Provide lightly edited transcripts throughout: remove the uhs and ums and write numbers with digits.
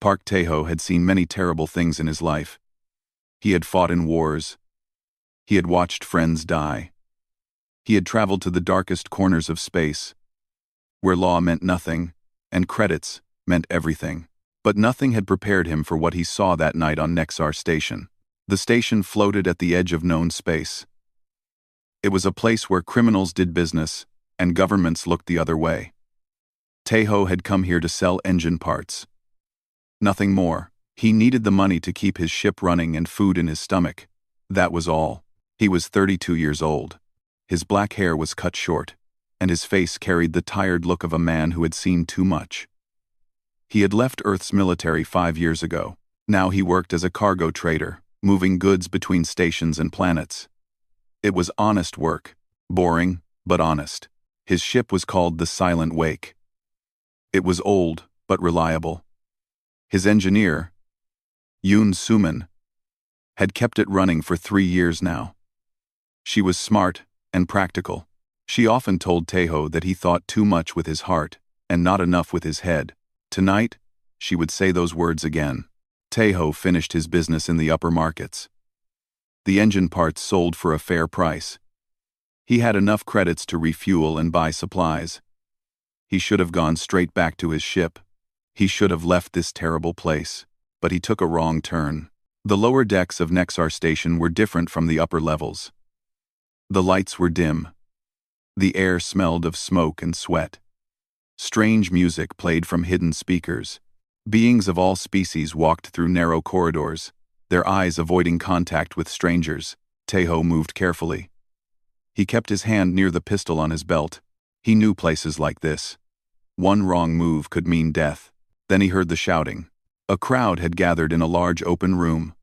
Park Tae-ho had seen many terrible things in his life. He had fought in wars. He had watched friends die. He had traveled to the darkest corners of space, where law meant nothing, and credits meant everything. But nothing had prepared him for what he saw that night on Nexar Station. The station floated at the edge of known space. It was a place where criminals did business, and governments looked the other way. Tae-ho had come here to sell engine parts. Nothing more. He needed the money to keep his ship running and food in his stomach. That was all. He was 32 years old. His black hair was cut short, and his face carried the tired look of a man who had seen too much. He had left Earth's military 5 years ago. Now he worked as a cargo trader, moving goods between stations and planets. It was honest work, boring, but honest. His ship was called the Silent Wake. It was old, but reliable. His engineer, Yoon Suman, had kept it running for 3 years now. She was smart and practical. She often told Tae-ho that he thought too much with his heart and not enough with his head. Tonight, she would say those words again. Tae-ho finished his business in the upper markets. The engine parts sold for a fair price. He had enough credits to refuel and buy supplies. He should have gone straight back to his ship. He should have left this terrible place, but he took a wrong turn. The lower decks of Nexar Station were different from the upper levels. The lights were dim. The air smelled of smoke and sweat. Strange music played from hidden speakers. Beings of all species walked through narrow corridors, their eyes avoiding contact with strangers. Tae-ho moved carefully. He kept his hand near the pistol on his belt. He knew places like this. One wrong move could mean death. Then he heard the shouting. A crowd had gathered in a large open room.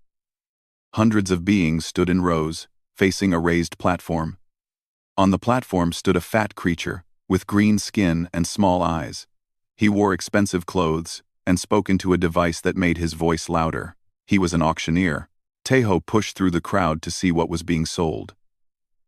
Hundreds of beings stood in rows, facing a raised platform. On the platform stood a fat creature, with green skin and small eyes. He wore expensive clothes and spoke into a device that made his voice louder. He was an auctioneer. Tae-ho pushed through the crowd to see what was being sold.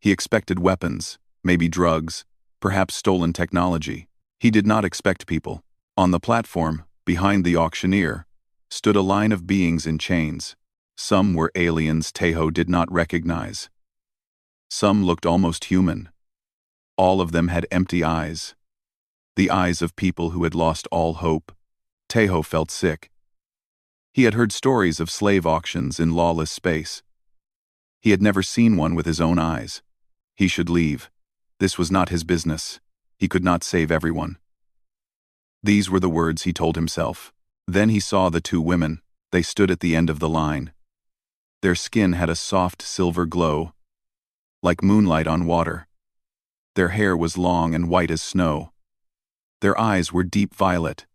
He expected weapons, maybe drugs, perhaps stolen technology. He did not expect people. On the platform, behind the auctioneer, stood a line of beings in chains. Some were aliens Tae-ho did not recognize. Some looked almost human. All of them had empty eyes. The eyes of people who had lost all hope. Tae-ho felt sick. He had heard stories of slave auctions in lawless space. He had never seen one with his own eyes. He should leave. This was not his business. He could not save everyone. These were the words he told himself. Then he saw the two women. They stood at the end of the line. Their skin had a soft silver glow, like moonlight on water. Their hair was long and white as snow. Their eyes were deep violet,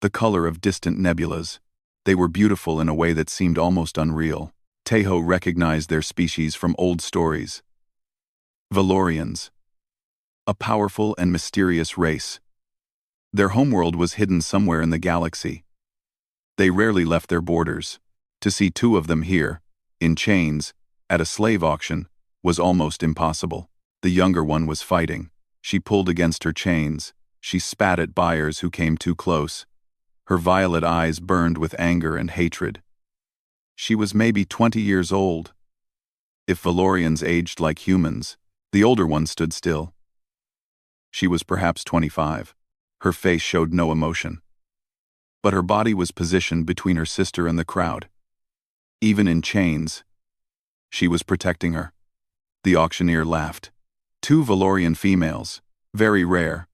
the color of distant nebulas. They were beautiful in a way that seemed almost unreal. Tae-ho recognized their species from old stories. Valorians, a powerful and mysterious race. Their homeworld was hidden somewhere in the galaxy. They rarely left their borders. To see two of them here, in chains, at a slave auction, was almost impossible. The younger one was fighting. She pulled against her chains. She spat at buyers who came too close. Her violet eyes burned with anger and hatred. She was maybe 20 years old. If Valorians aged like humans, the older one stood still. She was perhaps 25. Her face showed no emotion. But her body was positioned between her sister and the crowd. Even in chains, she was protecting her. The auctioneer laughed. 2 Valorian females, very rare,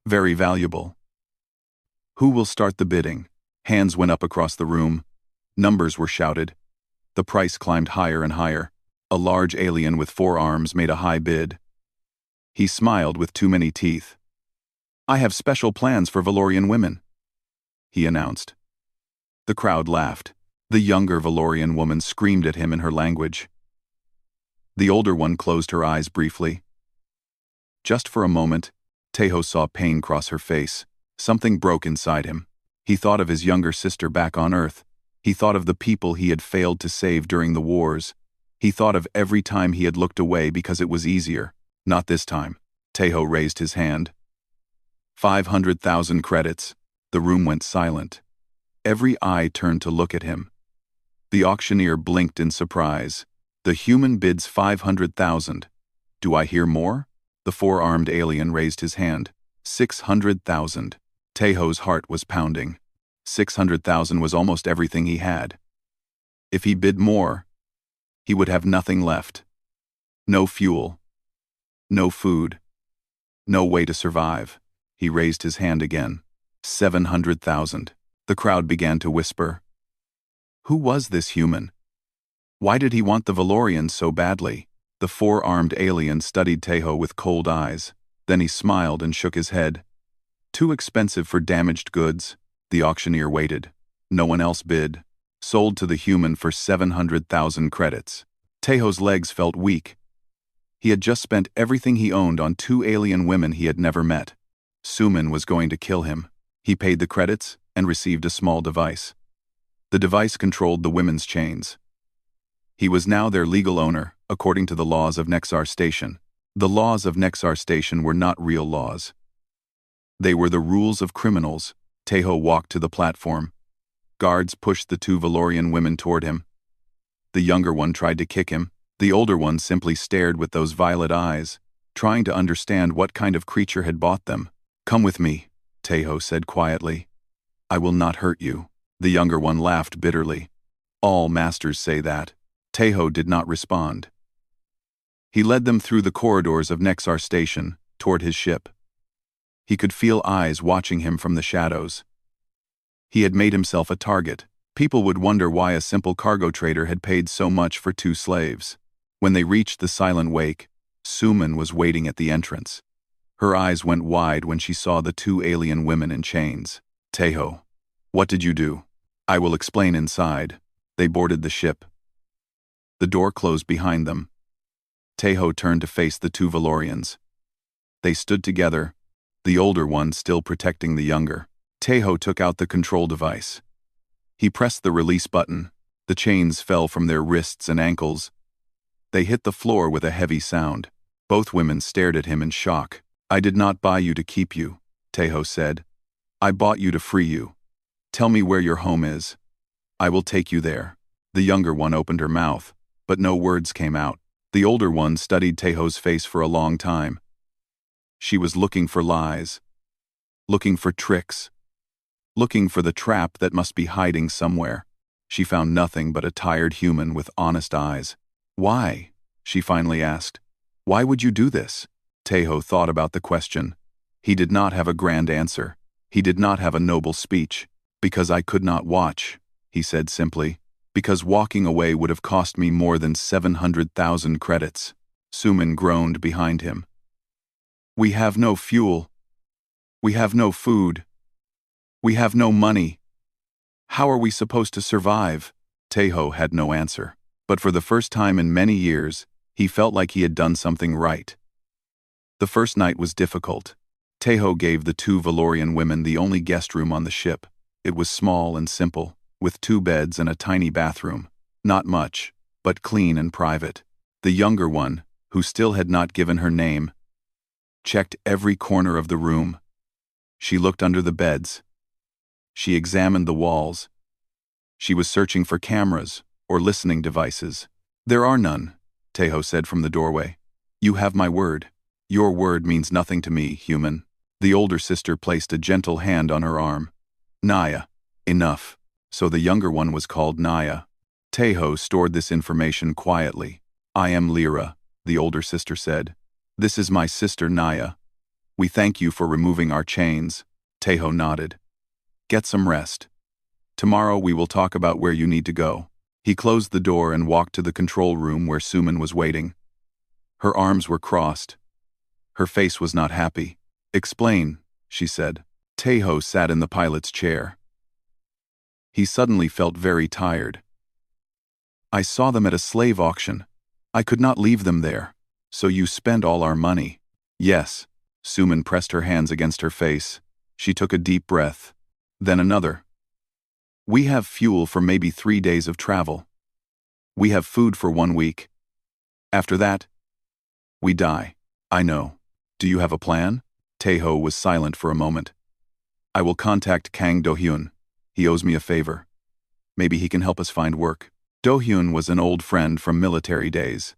very valuable. Who will start the bidding? Hands went up across the room. Numbers were shouted. The price climbed higher and higher. A large alien with 4 arms made a high bid. He smiled with too many teeth. I have special plans for Valorian women, he announced. The crowd laughed. The younger Valorian woman screamed at him in her language. The older one closed her eyes briefly. Just for a moment, Tae-ho saw pain cross her face. Something broke inside him. He thought of his younger sister back on Earth. He thought of the people he had failed to save during the wars. He thought of every time he had looked away because it was easier. Not this time. Tae-ho raised his hand. 500,000 credits. The room went silent. Every eye turned to look at him. The auctioneer blinked in surprise. The human bids 500,000. Do I hear more? The four-armed alien raised his hand. 600,000. Tejo's heart was pounding. 600,000 was almost everything he had. If he bid more, he would have nothing left. No fuel. No food. No way to survive. He raised his hand again. 700,000. The crowd began to whisper. Who was this human? Why did he want the Valorians so badly? The four-armed alien studied Tejo with cold eyes. Then he smiled and shook his head. Too expensive for damaged goods. The auctioneer waited. No one else bid. Sold to the human for 700,000 credits. Tejo's legs felt weak. He had just spent everything he owned on two alien women he had never met. Suman was going to kill him. He paid the credits and received a small device. The device controlled the women's chains. He was now their legal owner, according to the laws of Nexar Station. The laws of Nexar Station were not real laws. They were the rules of criminals. Tejo walked to the platform. Guards pushed the two Valorian women toward him. The younger one tried to kick him. The older one simply stared with those violet eyes, trying to understand what kind of creature had bought them. Come with me, Tejo said quietly. I will not hurt you. The younger one laughed bitterly. All masters say that. Tejo did not respond. He led them through the corridors of Nexar Station, toward his ship. He could feel eyes watching him from the shadows. He had made himself a target. People would wonder why a simple cargo trader had paid so much for two slaves. When they reached the silent wake, Suman was waiting at the entrance. Her eyes went wide when she saw the two alien women in chains. Tejo, what did you do? I will explain inside. They boarded the ship. The door closed behind them. Tejo turned to face the two Valorians. They stood together, the older one still protecting the younger. Tejo took out the control device. He pressed the release button. The chains fell from their wrists and ankles. They hit the floor with a heavy sound. Both women stared at him in shock. I did not buy you to keep you, Tejo said. I bought you to free you. Tell me where your home is. I will take you there. The younger one opened her mouth, but no words came out. The older one studied Tejo's face for a long time. She was looking for lies, looking for tricks, looking for the trap that must be hiding somewhere. She found nothing but a tired human with honest eyes. Why? She finally asked. Why would you do this? Tejo thought about the question. He did not have a grand answer. He did not have a noble speech. Because I could not watch, he said simply. Because walking away would have cost me more than 700,000 credits. Suman groaned behind him. We have no fuel. We have no food. We have no money. How are we supposed to survive? Tejo had no answer. But for the first time in many years, he felt like he had done something right. The first night was difficult. Tejo gave the two Valorian women the only guest room on the ship. It was small and simple, with 2 beds and a tiny bathroom. Not much, but clean and private. The younger one, who still had not given her name, checked every corner of the room. She looked under the beds. She examined the walls. She was searching for cameras or listening devices. There are none, Tejo said from the doorway. You have my word. Your word means nothing to me, human. The older sister placed a gentle hand on her arm. Naya. Enough. So the younger one was called Naya. Tejo stored this information quietly. I am Lyra, the older sister said. This is my sister Naya. We thank you for removing our chains. Tejo nodded. Get some rest. Tomorrow we will talk about where you need to go. He closed the door and walked to the control room where Suman was waiting. Her arms were crossed. Her face was not happy. Explain, she said. Tejo sat in the pilot's chair. He suddenly felt very tired. I saw them at a slave auction. I could not leave them there. So you spent all our money. Yes. Suman pressed her hands against her face. She took a deep breath. Then another. We have fuel for maybe 3 days of travel. We have food for 1 week. After that, we die. I know. Do you have a plan? Tejo was silent for a moment. I will contact Kang Do-hyun. He owes me a favor. Maybe he can help us find work. Do-hyun was an old friend from military days.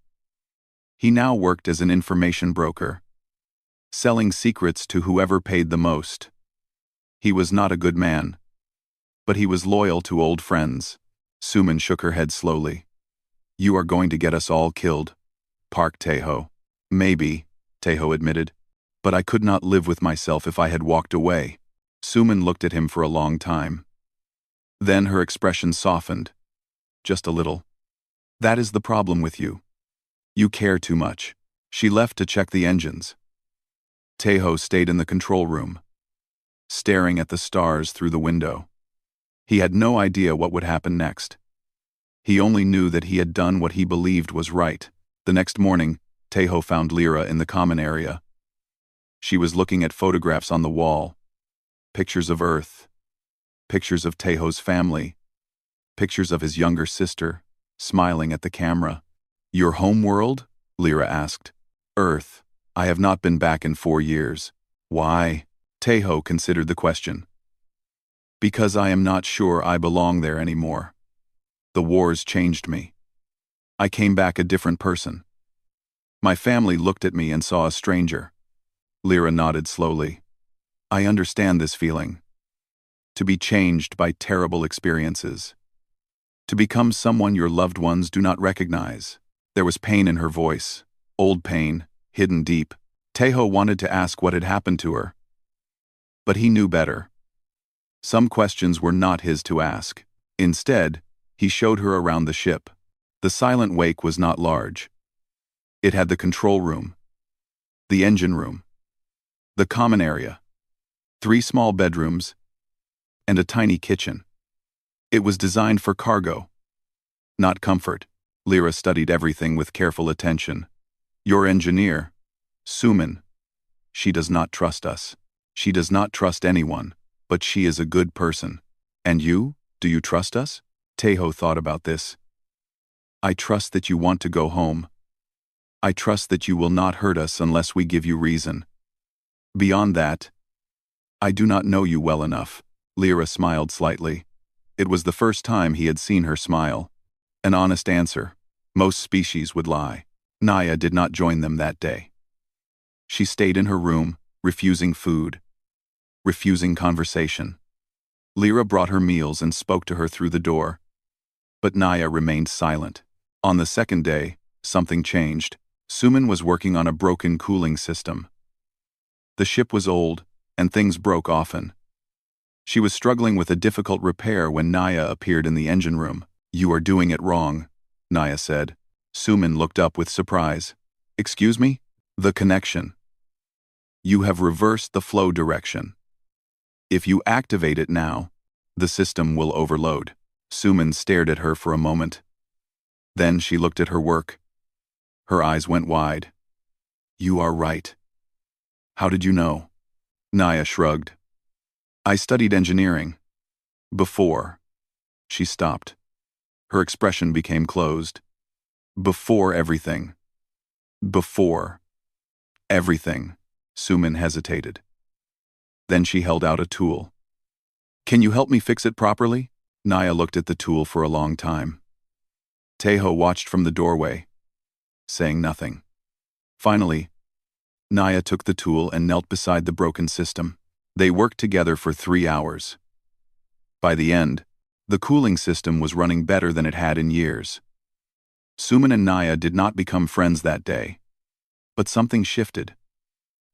He now worked as an information broker, selling secrets to whoever paid the most. He was not a good man, but he was loyal to old friends. Suman shook her head slowly. You are going to get us all killed, Park Tae-ho. Maybe, Tae-ho admitted, but I could not live with myself if I had walked away. Suman looked at him for a long time. Then her expression softened. Just a little. That is the problem with you. You care too much. She left to check the engines. Tae-ho stayed in the control room, staring at the stars through the window. He had no idea what would happen next. He only knew that he had done what he believed was right. The next morning, Tae-ho found Lyra in the common area. She was looking at photographs on the wall. Pictures of Earth. Pictures of Tae-ho's family. Pictures of his younger sister, smiling at the camera. Your home world? Lyra asked. Earth. I have not been back in 4 years. Why? Tae-ho considered the question. Because I am not sure I belong there anymore. The wars changed me. I came back a different person. My family looked at me and saw a stranger. Lyra nodded slowly. I understand this feeling. To be changed by terrible experiences. To become someone your loved ones do not recognize. There was pain in her voice, old pain, hidden deep. Tae-ho wanted to ask what had happened to her. But he knew better. Some questions were not his to ask. Instead, he showed her around the ship. The silent wake was not large. It had the control room, the engine room, the common area, 3 small bedrooms, and a tiny kitchen. It was designed for cargo, not comfort. Lyra studied everything with careful attention. Your engineer, Suman. She does not trust us. She does not trust anyone, but she is a good person. And you, do you trust us? Tae-ho thought about this. I trust that you want to go home. I trust that you will not hurt us unless we give you reason. Beyond that, I do not know you well enough. Lyra smiled slightly. It was the first time he had seen her smile. An honest answer. Most species would lie. Naya did not join them that day. She stayed in her room, refusing food, refusing conversation. Lyra brought her meals and spoke to her through the door. But Naya remained silent. On the second day, something changed. Suman was working on a broken cooling system. The ship was old, and things broke often. She was struggling with a difficult repair when Naya appeared in the engine room. You are doing it wrong, Naya said. Suman looked up with surprise. Excuse me? The connection. You have reversed the flow direction. If you activate it now, the system will overload. Suman stared at her for a moment. Then she looked at her work. Her eyes went wide. You are right. How did you know? Naya shrugged. I studied engineering. Before. She stopped. Her expression became closed. Before everything. Before everything. Suman hesitated. Then she held out a tool. Can you help me fix it properly? Naya looked at the tool for a long time. Tae-ho watched from the doorway, saying nothing. Finally, Naya took the tool and knelt beside the broken system. They worked together for 3 hours. By the end, the cooling system was running better than it had in years. Suman and Naya did not become friends that day. But something shifted.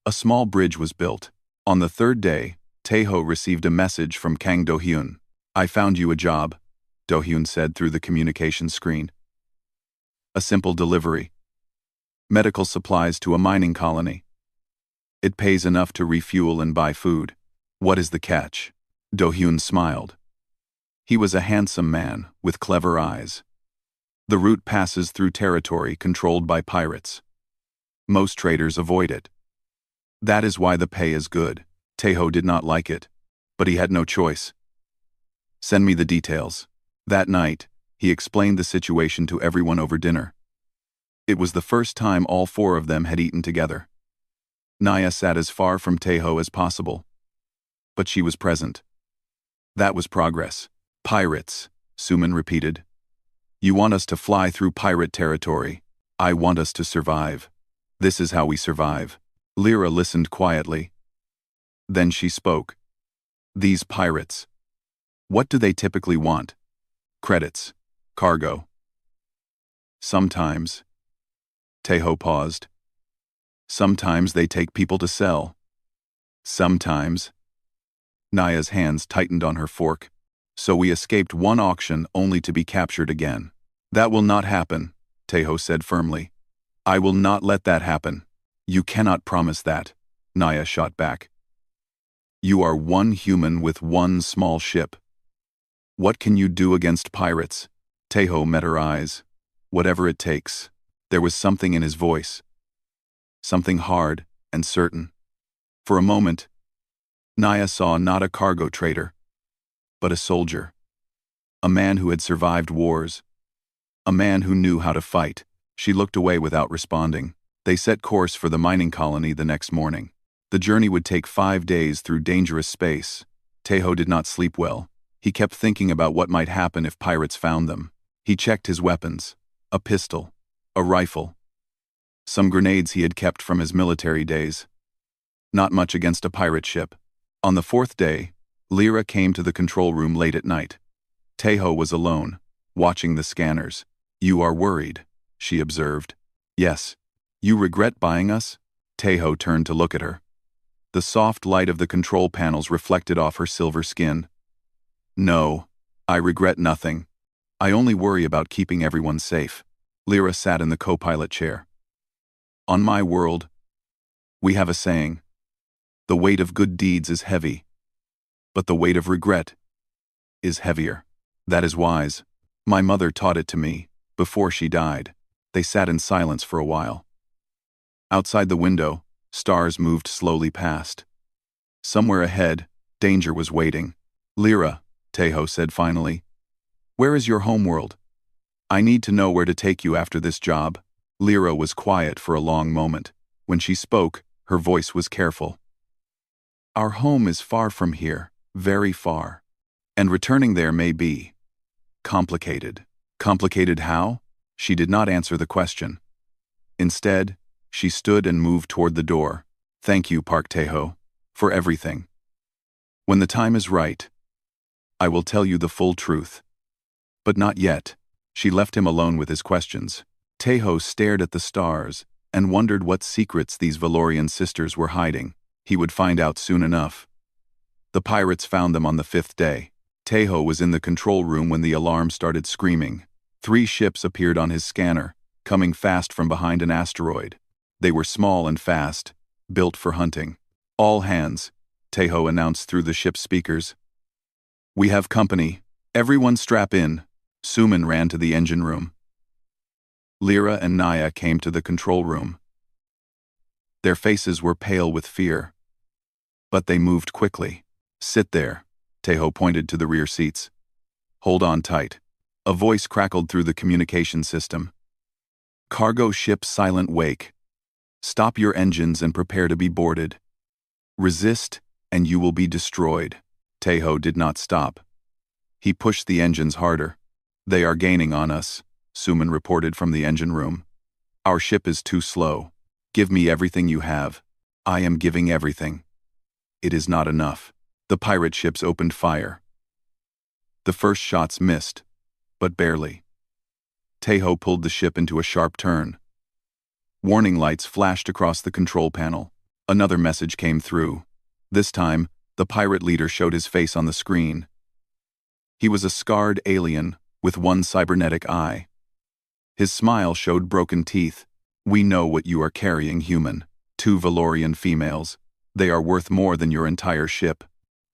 A small bridge was built. On the 3rd day, Tae-ho received a message from Kang Do-hyun. I found you a job, Do-hyun said through the communication screen. A simple delivery. Medical supplies to a mining colony. It pays enough to refuel and buy food. What is the catch? Do-hyun smiled. He was a handsome man with clever eyes. The route passes through territory controlled by pirates. Most traders avoid it. That is why the pay is good. Tae-ho did not like it, but he had no choice. Send me the details. That night, he explained the situation to everyone over dinner. It was the first time all 4 of them had eaten together. Naya sat as far from Tae-ho as possible. But she was present. That was progress. Pirates, Suman repeated. You want us to fly through pirate territory. I want us to survive. This is how we survive. Lyra listened quietly. Then she spoke. These pirates. What do they typically want? Credits. Cargo. Sometimes. Tejo paused. Sometimes they take people to sell. Sometimes. Naya's hands tightened on her fork. So we escaped one auction only to be captured again. That will not happen, Tejo said firmly. I will not let that happen. You cannot promise that, Naya shot back. You are one human with one small ship. What can you do against pirates? Tejo met her eyes. Whatever it takes. There was something in his voice. Something hard and certain. For a moment, Naya saw not a cargo trader, but a soldier. A man who had survived wars. A man who knew how to fight. She looked away without responding. They set course for the mining colony the next morning. The journey would take 5 days through dangerous space. Tejo did not sleep well. He kept thinking about what might happen if pirates found them. He checked his weapons. A pistol. A rifle. Some grenades he had kept from his military days. Not much against a pirate ship. On the 4th day, Lyra came to the control room late at night. Tejo was alone, watching the scanners. You are worried, she observed. Yes. You regret buying us? Tejo turned to look at her. The soft light of the control panels reflected off her silver skin. No, I regret nothing. I only worry about keeping everyone safe. Lyra sat in the co-pilot chair. On my world, we have a saying. The weight of good deeds is heavy, but the weight of regret is heavier. That is wise. My mother taught it to me, before she died. They sat in silence for a while. Outside the window, stars moved slowly past. Somewhere ahead, danger was waiting. Lyra, Tejo said finally. Where is your homeworld? I need to know where to take you after this job. Lyra was quiet for a long moment. When she spoke, her voice was careful. Our home is far from here, very far. And returning there may be complicated. Complicated how? She did not answer the question. Instead, she stood and moved toward the door. Thank you, Park Tejo, for everything. When the time is right, I will tell you the full truth. But not yet. She left him alone with his questions. Tejo stared at the stars and wondered what secrets these Valorian sisters were hiding. He would find out soon enough. The pirates found them on the 5th day. Tejo was in the control room when the alarm started screaming. 3 ships appeared on his scanner, coming fast from behind an asteroid. They were small and fast, built for hunting. All hands, Tejo announced through the ship's speakers. We have company. Everyone strap in. Suman ran to the engine room. Lyra and Naya came to the control room. Their faces were pale with fear. But they moved quickly. Sit there, Tejo pointed to the rear seats. Hold on tight. A voice crackled through the communication system. Cargo ship silent wake. Stop your engines and prepare to be boarded. Resist, and you will be destroyed. Tejo did not stop. He pushed the engines harder. They are gaining on us, Suman reported from the engine room. Our ship is too slow. Give me everything you have. I am giving everything. It is not enough. The pirate ships opened fire. The first shots missed, but barely. Tejo pulled the ship into a sharp turn. Warning lights flashed across the control panel. Another message came through. This time, the pirate leader showed his face on the screen. He was a scarred alien with one cybernetic eye. His smile showed broken teeth. We know what you are carrying, human. 2 Valorian females. They are worth more than your entire ship.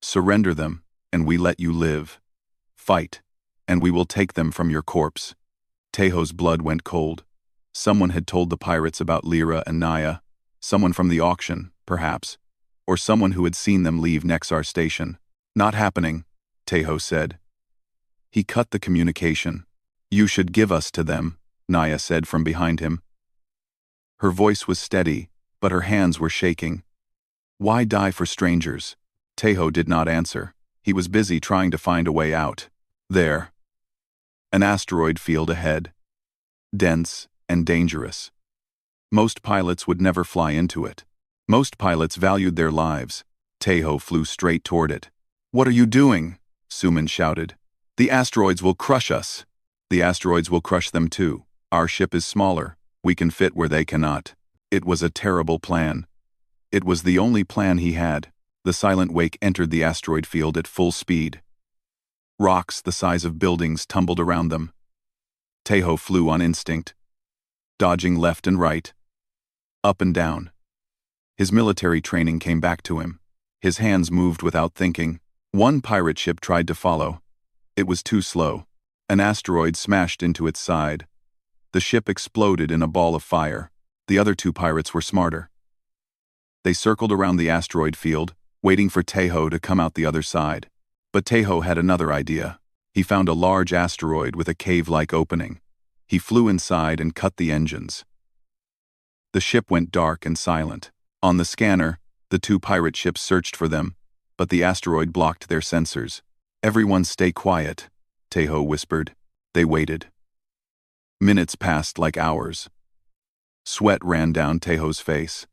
Surrender them, and we let you live. Fight, and we will take them from your corpse. Tejo's blood went cold. Someone had told the pirates about Lyra and Naya. Someone from the auction, perhaps. Or someone who had seen them leave Nexar station. Not happening, Tejo said. He cut the communication. You should give us to them, Naya said from behind him. Her voice was steady, but her hands were shaking. Why die for strangers? Tejo did not answer. He was busy trying to find a way out. There. An asteroid field ahead. Dense and dangerous. Most pilots would never fly into it. Most pilots valued their lives. Taeho flew straight toward it. "What are you doing?" Suman shouted. "The asteroids will crush us." "The asteroids will crush them too. Our ship is smaller. We can fit where they cannot." It was a terrible plan. It was the only plan he had. The silent wake entered the asteroid field at full speed. Rocks the size of buildings tumbled around them. Taeho flew on instinct, dodging left and right, up and down. His military training came back to him. His hands moved without thinking. One pirate ship tried to follow. It was too slow. An asteroid smashed into its side. The ship exploded in a ball of fire. The other two pirates were smarter. They circled around the asteroid field, waiting for Taeho to come out the other side. But Taeho had another idea. He found a large asteroid with a cave-like opening. He flew inside and cut the engines. The ship went dark and silent. On the scanner, the two pirate ships searched for them, but the asteroid blocked their sensors. "Everyone stay quiet," Taeho whispered. They waited. Minutes passed like hours. Sweat ran down Taeho's face.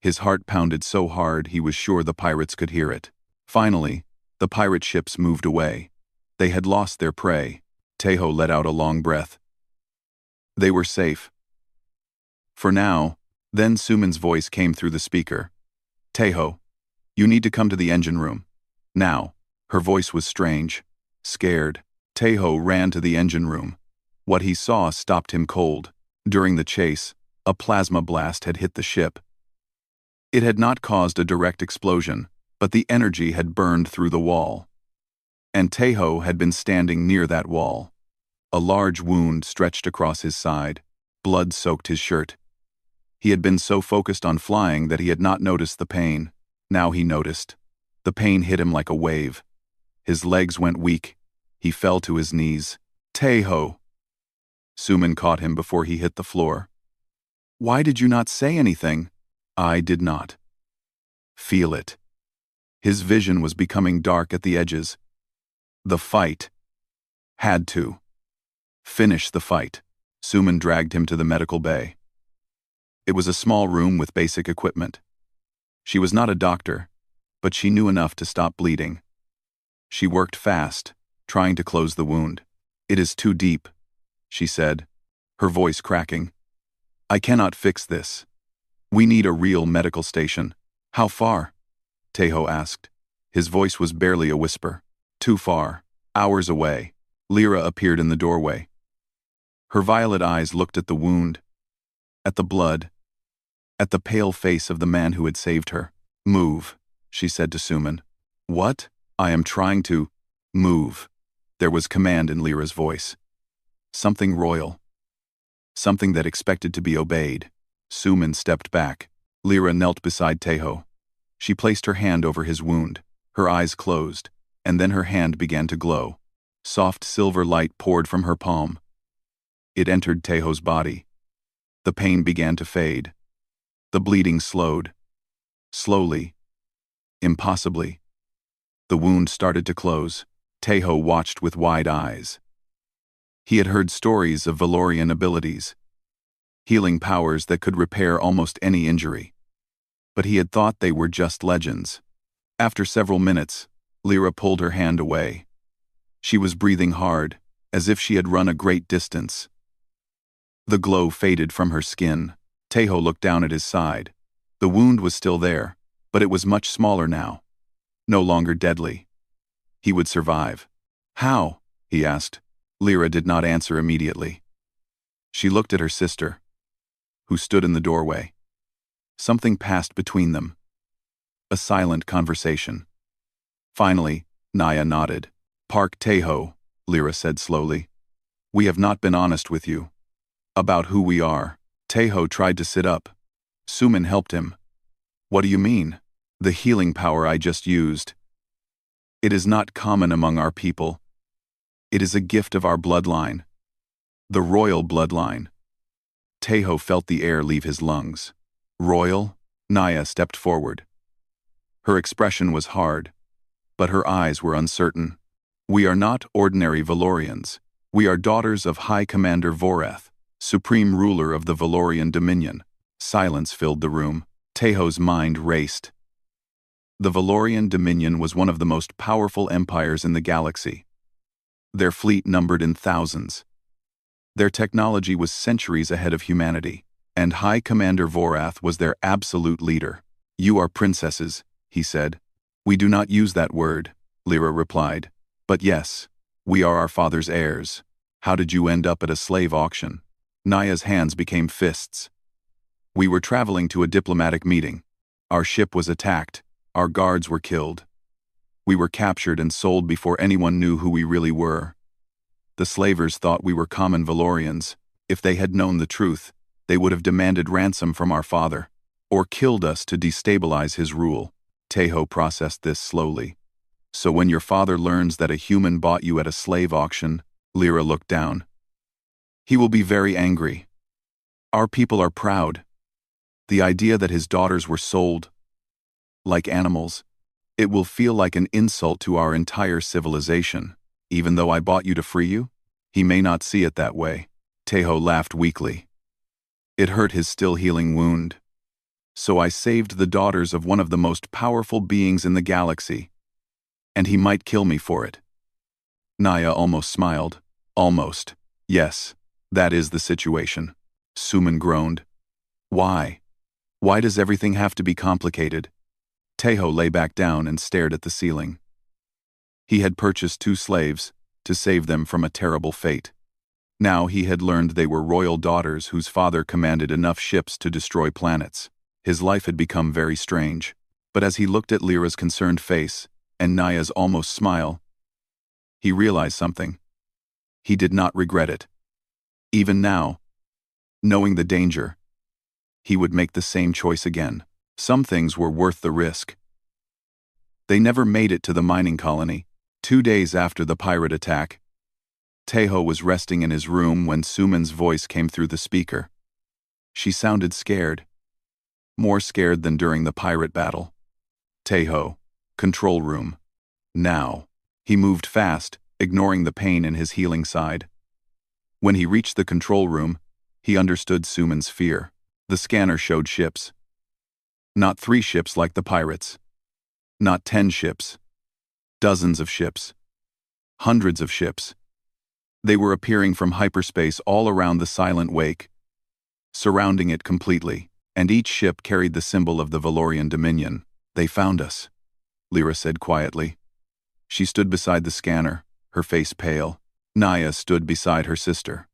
His heart pounded so hard he was sure the pirates could hear it. Finally, the pirate ships moved away. They had lost their prey. Taeho let out a long breath. They were safe. For now. Then Suman's voice came through the speaker. "Taeho, you need to come to the engine room. Now." Her voice was strange, scared. Taeho ran to the engine room. What he saw stopped him cold. During the chase, a plasma blast had hit the ship. It had not caused a direct explosion, but the energy had burned through the wall. And Taeho had been standing near that wall. A large wound stretched across his side. Blood soaked his shirt. He had been so focused on flying that he had not noticed the pain. Now he noticed. The pain hit him like a wave. His legs went weak. He fell to his knees. "Taeho!" Suman caught him before he hit the floor. "Why did you not say anything?" "I did not." Feel it. His vision was becoming dark at the edges. The fight. Had to. Finish the fight. Suman dragged him to the medical bay. It was a small room with basic equipment. She was not a doctor, but she knew enough to stop bleeding. She worked fast, trying to close the wound. "It is too deep," she said, her voice cracking. "I cannot fix this. We need a real medical station." "How far?" Taeho asked. His voice was barely a whisper. "Too far. Hours away." Lyra appeared in the doorway. Her violet eyes looked at the wound, at the blood, at the pale face of the man who had saved her. "Move," she said to Suman. "What?" "I am trying to move." There was command in Lyra's voice. Something royal. Something that expected to be obeyed. Suman stepped back. Lyra knelt beside Taeho. She placed her hand over his wound. Her eyes closed, and then her hand began to glow. Soft silver light poured from her palm. It entered Taeho's body. The pain began to fade. The bleeding slowed. Slowly. Impossibly. The wound started to close. Taeho watched with wide eyes. He had heard stories of Valorian abilities, healing powers that could repair almost any injury. But he had thought they were just legends. After several minutes, Lyra pulled her hand away. She was breathing hard, as if she had run a great distance. The glow faded from her skin. Taeho looked down at his side. The wound was still there, but it was much smaller now. No longer deadly. He would survive. "How?" he asked. Lyra did not answer immediately. She looked at her sister, who stood in the doorway. Something passed between them. A silent conversation. Finally, Naya nodded. "Park Taeho," Lyra said slowly. "We have not been honest with you. About who we are." Taeho tried to sit up. Suman helped him. "What do you mean?" "The healing power I just used. It is not common among our people. It is a gift of our bloodline. The royal bloodline." Taeho felt the air leave his lungs. "Royal?" Naya stepped forward. Her expression was hard. but her eyes were uncertain. "We are not ordinary Valorians. We are daughters of High Commander Voreth, supreme ruler of the Valorian Dominion." Silence filled the room. Teho's mind raced. The Valorian Dominion was one of the most powerful empires in the galaxy. Their fleet numbered in thousands. Their technology was centuries ahead of humanity, and High Commander Voreth was their absolute leader. "You are princesses," he said. "We do not use that word," Lyra replied. "But yes, we are our father's heirs. How did you end up at a slave auction?" Naya's hands became fists. "We were traveling to a diplomatic meeting. Our ship was attacked. Our guards were killed. We were captured and sold before anyone knew who we really were. The slavers thought we were common Valorians. If they had known the truth, they would have demanded ransom from our father, or killed us to destabilize his rule." Teho processed this slowly. "So when your father learns that a human bought you at a slave auction," Lyra looked down, "he will be very angry. Our people are proud. The idea that his daughters were sold like animals, it will feel like an insult to our entire civilization. Even though I bought you to free you? He may not see it that way." Teho laughed weakly. It hurt his still healing wound. "So I saved the daughters of one of the most powerful beings in the galaxy, and he might kill me for it." Naya almost smiled. "Almost. Yes, that is the situation." Suman groaned. "Why? Why does everything have to be complicated?" Teho lay back down and stared at the ceiling. He had purchased 2 slaves to save them from a terrible fate. Now he had learned they were royal daughters whose father commanded enough ships to destroy planets. His life had become very strange. But as he looked at Lyra's concerned face and Naya's almost smile, he realized something. He did not regret it. Even now, knowing the danger, he would make the same choice again. Some things were worth the risk. They never made it to the mining colony. 2 days after the pirate attack, Teho was resting in his room when Suman's voice came through the speaker. She sounded scared. More scared than during the pirate battle. "Teho, control room. Now." He moved fast, ignoring the pain in his healing side. When he reached the control room, he understood Suman's fear. The scanner showed ships. Not 3 ships like the pirates. Not 10 ships. Dozens of ships. Hundreds of ships. They were appearing from hyperspace all around the silent wake, surrounding it completely, and each ship carried the symbol of the Valorian Dominion. "They found us," Lyra said quietly. She stood beside the scanner, her face pale. Naya stood beside her sister.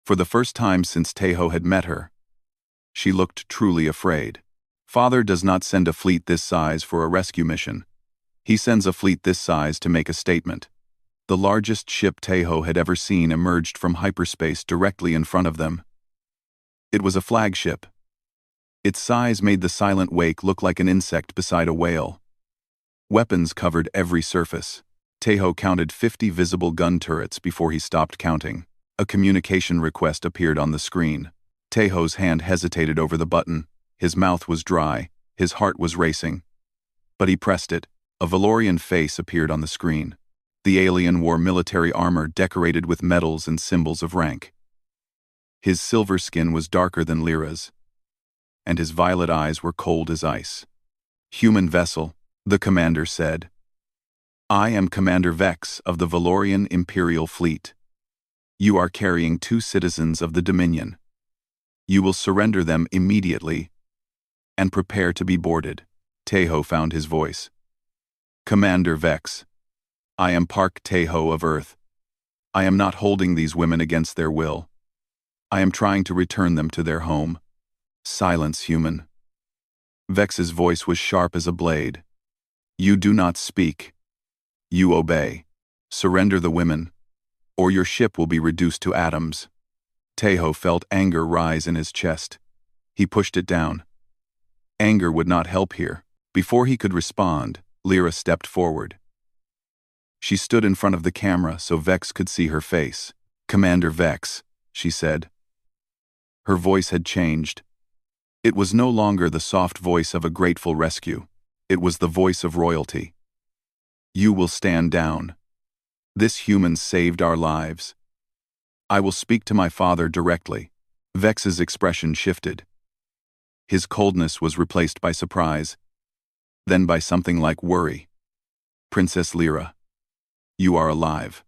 For the first time since Teho had met her, she looked truly afraid. "Father does not send a fleet this size for a rescue mission. He sends a fleet this size to make a statement." The largest ship Teho had ever seen emerged from hyperspace directly in front of them. It was a flagship. Its size made the silent wake look like an insect beside a whale. Weapons covered every surface. Teho counted 50 visible gun turrets before he stopped counting. A communication request appeared on the screen. Teho's hand hesitated over the button. His mouth was dry, his heart was racing. But he pressed it. A Valorian face appeared on the screen. The alien wore military armor decorated with medals and symbols of rank. His silver skin was darker than Lyra's, and his violet eyes were cold as ice. "Human vessel," the commander said. "I am Commander Vex of the Valorian Imperial Fleet. You are carrying 2 citizens of the Dominion. You will surrender them immediately and prepare to be boarded." Teho found his voice. "Commander Vex, I am Park Teho of Earth. I am not holding these women against their will. I am trying to return them to their home." "Silence, human." Vex's voice was sharp as a blade. "You do not speak. You obey. Surrender the women, or your ship will be reduced to atoms." Teho felt anger rise in his chest. He pushed it down. Anger would not help here. Before he could respond, Lyra stepped forward. She stood in front of the camera so Vex could see her face. "Commander Vex," she said. Her voice had changed. It was no longer the soft voice of a grateful rescue. It was the voice of royalty. You will stand down. This human saved our lives. I will speak to my father directly. Vex's expression shifted. His coldness was replaced by surprise, then by something like worry. Princess Lyra, you are alive.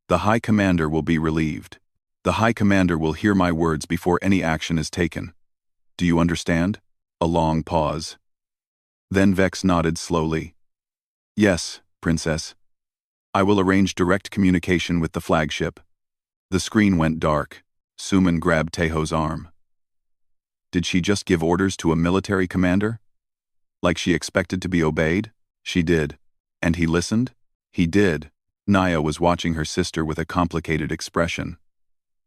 The High Commander will be relieved. The High Commander will hear my words before any action is taken. Do you understand? A long pause. Then Vex nodded slowly. Yes, Princess. I will arrange direct communication with the flagship. The screen went dark. Suman grabbed Teho's arm. Did she just give orders to a military commander? Like she expected to be obeyed? She did. And he listened? He did. Naya was watching her sister with a complicated expression.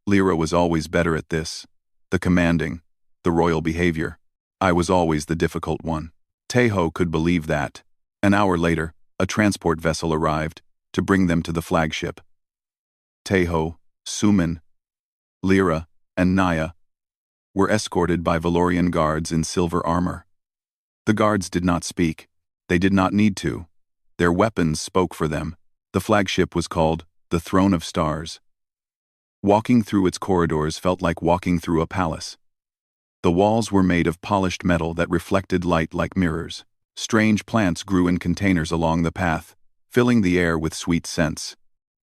Lyra was always better at this. The commanding, the royal behavior. I was always the difficult one. Teho could believe that. An hour later, a transport vessel arrived to bring them to the flagship. Teho, Suman, Lyra, and Naya were escorted by Valorian guards in silver armor. The guards did not speak. They did not need to. Their weapons spoke for them. The flagship was called the Throne of Stars. Walking through its corridors felt like walking through a palace. The walls were made of polished metal that reflected light like mirrors. Strange plants grew in containers along the path, filling the air with sweet scents.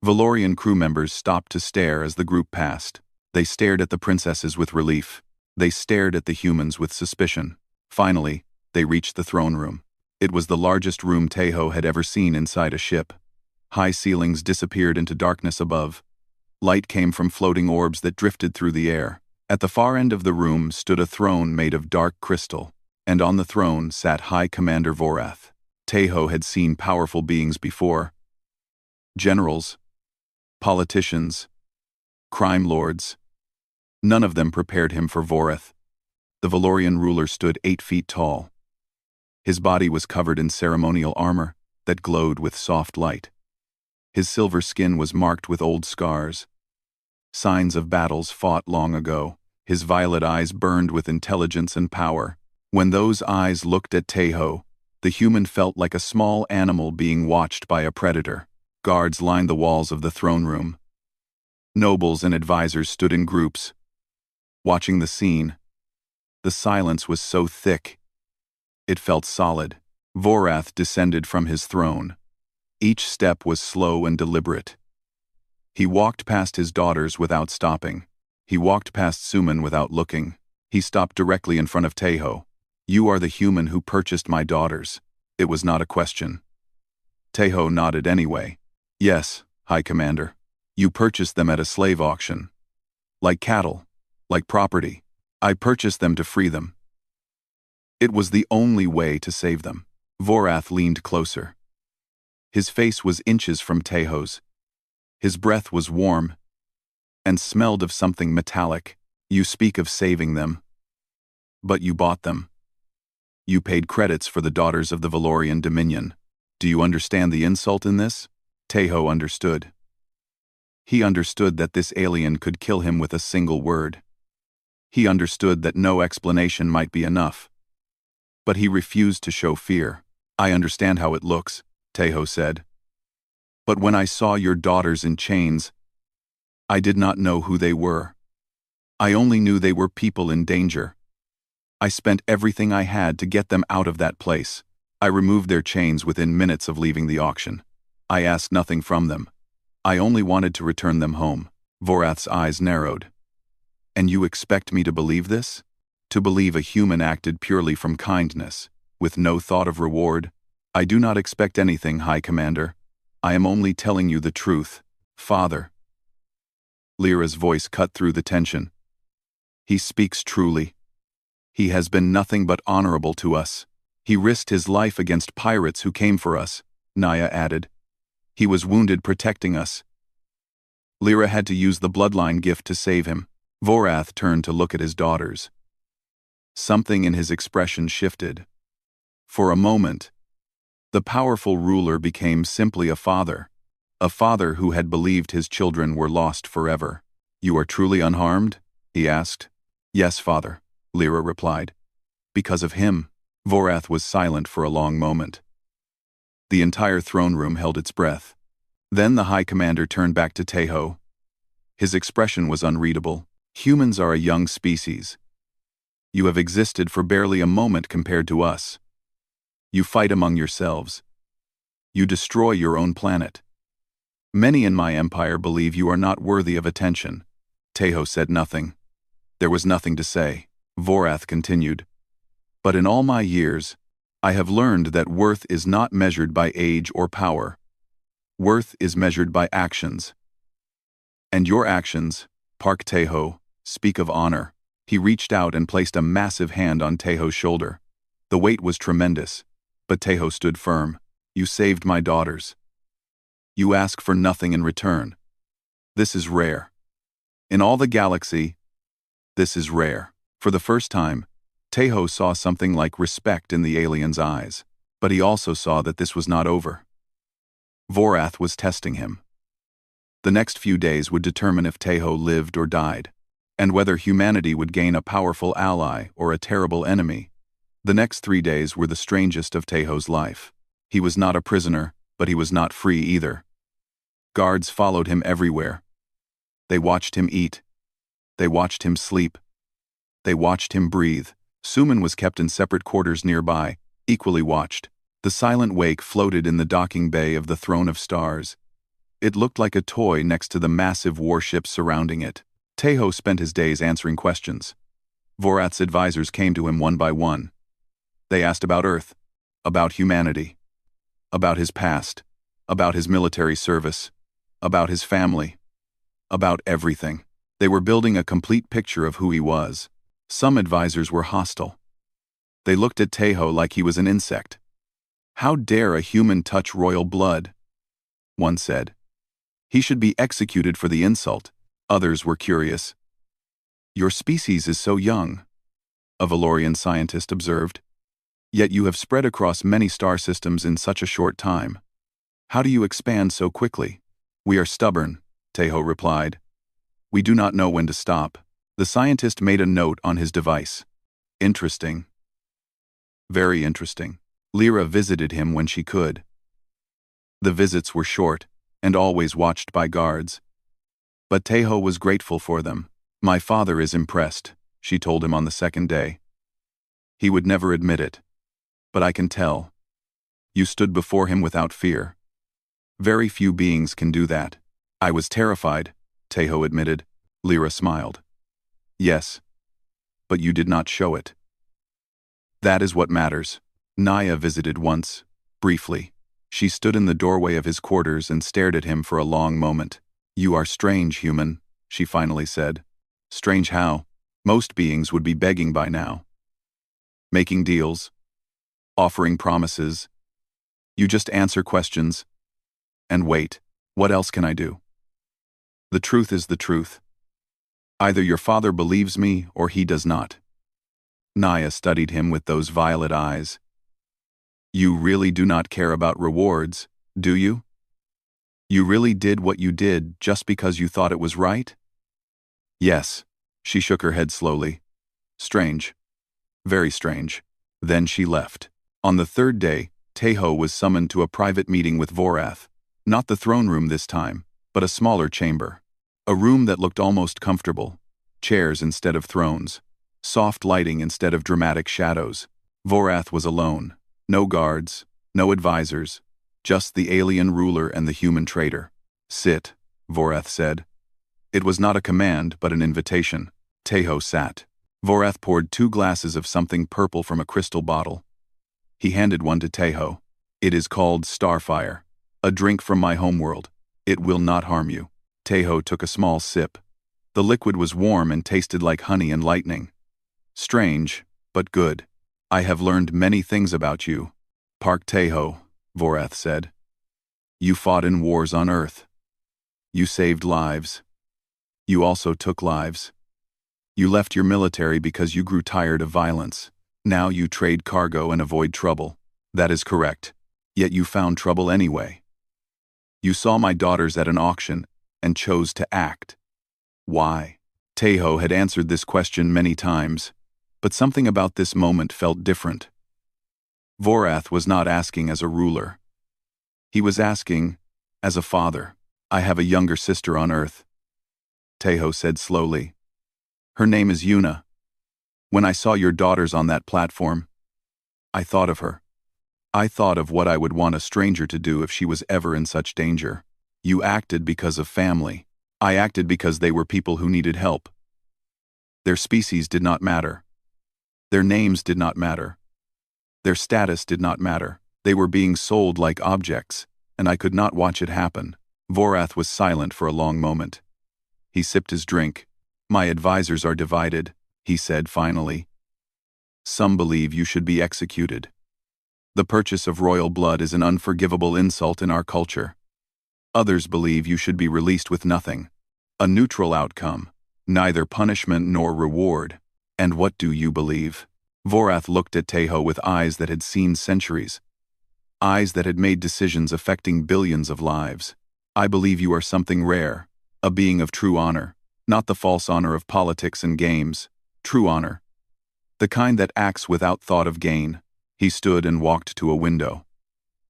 Valorian crew members stopped to stare as the group passed. They stared at the princesses with relief. They stared at the humans with suspicion. Finally, they reached the throne room. It was the largest room Teho had ever seen inside a ship. High ceilings disappeared into darkness above. Light came from floating orbs that drifted through the air. At the far end of the room stood a throne made of dark crystal, and on the throne sat High Commander Vorath. Teho had seen powerful beings before. Generals, politicians, crime lords. None of them prepared him for Vorath. The Valorian ruler stood 8 feet tall. His body was covered in ceremonial armor that glowed with soft light. His silver skin was marked with old scars, signs of battles fought long ago. His violet eyes burned with intelligence and power. When those eyes looked at Teho, the human felt like a small animal being watched by a predator. Guards lined the walls of the throne room. Nobles and advisors stood in groups, watching the scene. The silence was so thick, it felt solid. Vorath descended from his throne. Each step was slow and deliberate. He walked past his daughters without stopping. He walked past Suman without looking. He stopped directly in front of Teho. You are the human who purchased my daughters. It was not a question. Teho nodded anyway. Yes, High Commander. You purchased them at a slave auction. Like cattle, like property. I purchased them to free them. It was the only way to save them. Vorath leaned closer. His face was inches from Teho's. His breath was warm and smelled of something metallic. You speak of saving them, but you bought them. You paid credits for the daughters of the Valorian Dominion. Do you understand the insult in this? Teho understood. He understood that this alien could kill him with a single word. He understood that no explanation might be enough. But he refused to show fear. I understand how it looks, Teho said. But when I saw your daughters in chains, I did not know who they were. I only knew they were people in danger. I spent everything I had to get them out of that place. I removed their chains within minutes of leaving the auction. I asked nothing from them. I only wanted to return them home. Vorath's eyes narrowed. And you expect me to believe this? To believe a human acted purely from kindness, with no thought of reward? I do not expect anything, High Commander. I am only telling you the truth, Father. Lyra's voice cut through the tension. He speaks truly. He has been nothing but honorable to us. He risked his life against pirates who came for us, Naya added. He was wounded protecting us. Lyra had to use the bloodline gift to save him. Vorath turned to look at his daughters. Something in his expression shifted. For a moment, the powerful ruler became simply a father who had believed his children were lost forever. You are truly unharmed? He asked. Yes, Father, Lyra replied. Because of him. Vorath was silent for a long moment. The entire throne room held its breath. Then the High Commander turned back to Taeho. His expression was unreadable. Humans are a young species. You have existed for barely a moment compared to us. You fight among yourselves. You destroy your own planet. Many in my empire believe you are not worthy of attention. Taeho said nothing. There was nothing to say. Vorath continued. But in all my years, I have learned that worth is not measured by age or power. Worth is measured by actions. And your actions, Park Taeho, speak of honor. He reached out and placed a massive hand on Taeho's shoulder. The weight was tremendous, but Taeho stood firm. You saved my daughters. You ask for nothing in return. This is rare. In all the galaxy, this is rare. For the first time, Taeho saw something like respect in the alien's eyes, but he also saw that this was not over. Vorath was testing him. The next few days would determine if Taeho lived or died, and whether humanity would gain a powerful ally or a terrible enemy. The next 3 days were the strangest of Taeho's life. He was not a prisoner, but he was not free either. Guards followed him everywhere. They watched him eat. They watched him sleep. They watched him breathe. Suman was kept in separate quarters nearby, equally watched. The silent wake floated in the docking bay of the Throne of Stars. It looked like a toy next to the massive warships surrounding it. Taeho spent his days answering questions. Vorath's advisors came to him one by one. They asked about Earth, about humanity, about his past, about his military service, about his family, about everything. They were building a complete picture of who he was. Some advisors were hostile. They looked at Taeho like he was an insect. How dare a human touch royal blood? One said. He should be executed for the insult. Others were curious. Your species is so young, a Valorian scientist observed. Yet you have spread across many star systems in such a short time. How do you expand so quickly? We are stubborn, Taeho replied. We do not know when to stop. The scientist made a note on his device. Interesting. Very interesting. Lyra visited him when she could. The visits were short, and always watched by guards. But Taeho was grateful for them. My father is impressed, she told him on the second day. He would never admit it. But I can tell. You stood before him without fear. Very few beings can do that. I was terrified, Taeho admitted. Lyra smiled. Yes. But you did not show it. That is what matters. Naya visited once, briefly. She stood in the doorway of his quarters and stared at him for a long moment. You are strange, human, she finally said. Strange how? Most beings would be begging by now. Making deals. Offering promises. You just answer questions. And wait. What else can I do? The truth is the truth. Either your father believes me or he does not. Naya studied him with those violet eyes. You really do not care about rewards, do you? You really did what you did just because you thought it was right? Yes. She shook her head slowly. Strange. Very strange. Then she left. On the third day, Taeho was summoned to a private meeting with Vorath. Not the throne room this time, but a smaller chamber. A room that looked almost comfortable. Chairs instead of thrones. Soft lighting instead of dramatic shadows. Vorath was alone. No guards, no advisors. Just the alien ruler and the human traitor. Sit, Vorath said. It was not a command, but an invitation. Taeho sat. Vorath poured 2 glasses of something purple from a crystal bottle. He handed one to Taeho. It is called Starfire. A drink from my homeworld. It will not harm you. Taeho took a small sip. The liquid was warm and tasted like honey and lightning. Strange, but good. I have learned many things about you. Park Taeho, Vorath said. You fought in wars on Earth. You saved lives. You also took lives. You left your military because you grew tired of violence. Now you trade cargo and avoid trouble. That is correct. Yet you found trouble anyway. You saw my daughters at an auction and chose to act. Why? Taeho had answered this question many times, but something about this moment felt different. Vorath was not asking as a ruler. He was asking, as a father, I have a younger sister on Earth. Teho said slowly. Her name is Yuna. When I saw your daughters on that platform, I thought of her. I thought of what I would want a stranger to do if she was ever in such danger. You acted because of family. I acted because they were people who needed help. Their species did not matter. Their names did not matter. Their status did not matter. They were being sold like objects, and I could not watch it happen. Vorath was silent for a long moment. He sipped his drink. My advisors are divided, he said finally. Some believe you should be executed. The purchase of royal blood is an unforgivable insult in our culture. Others believe you should be released with nothing. A neutral outcome, neither punishment nor reward. And what do you believe? Vorath looked at Teho with eyes that had seen centuries. Eyes that had made decisions affecting billions of lives. I believe you are something rare, a being of true honor, not the false honor of politics and games, true honor. The kind that acts without thought of gain. He stood and walked to a window.